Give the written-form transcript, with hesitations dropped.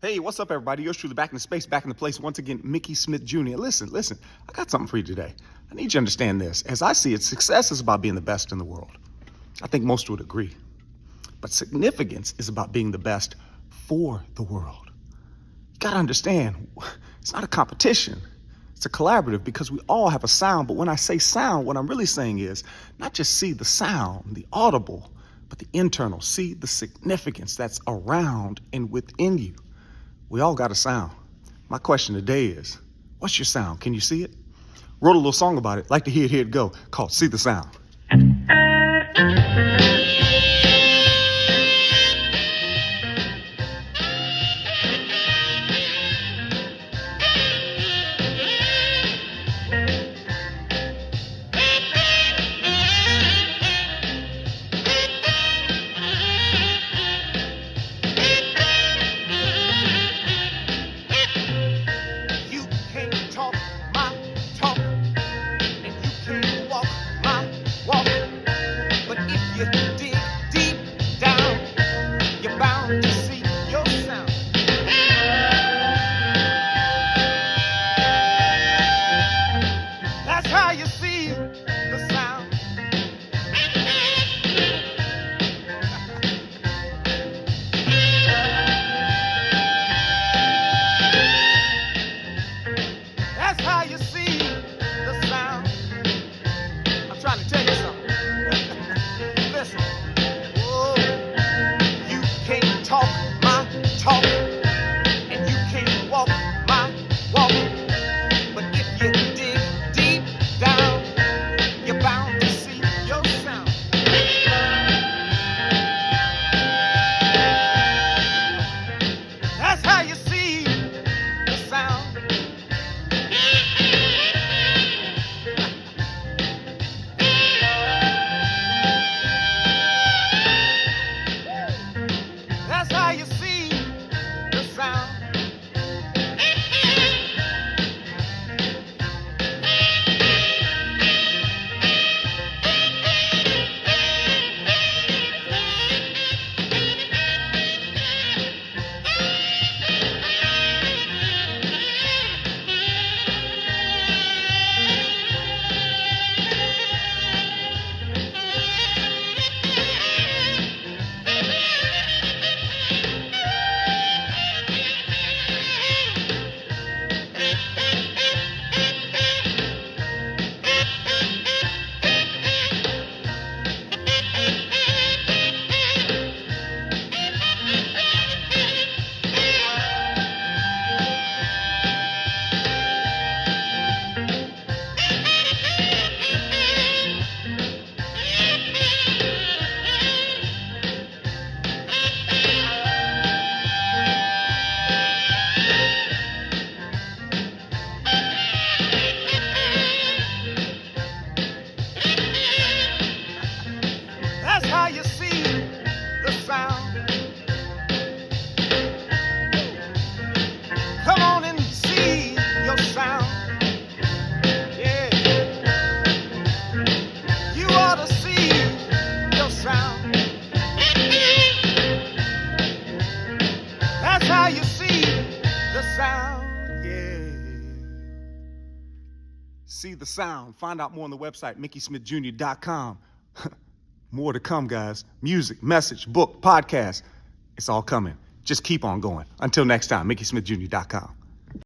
Hey, what's up, everybody? Yours truly back in the space, back in the place. Once again, Mickey Smith Jr. Listen, I got something for you today. I need you to understand this. As I see it, success is about being the best in the world. I think most would agree. But significance is about being the best for the world. You got to understand, it's not a competition. It's a collaborative because we all have a sound. But when I say sound, what I'm really saying is not just see the sound, the audible, but the internal. See the significance that's around and within you. We all got a sound. My question today is, what's your sound? Can you see it? Wrote a little song about it. Like to hear it go, called See the Sound. See the sound. Find out more on the website, MickeySmithJr.com. More to come, guys. Music, message, book, podcast. It's all coming. Just keep on going. Until next time, MickeySmithJr.com.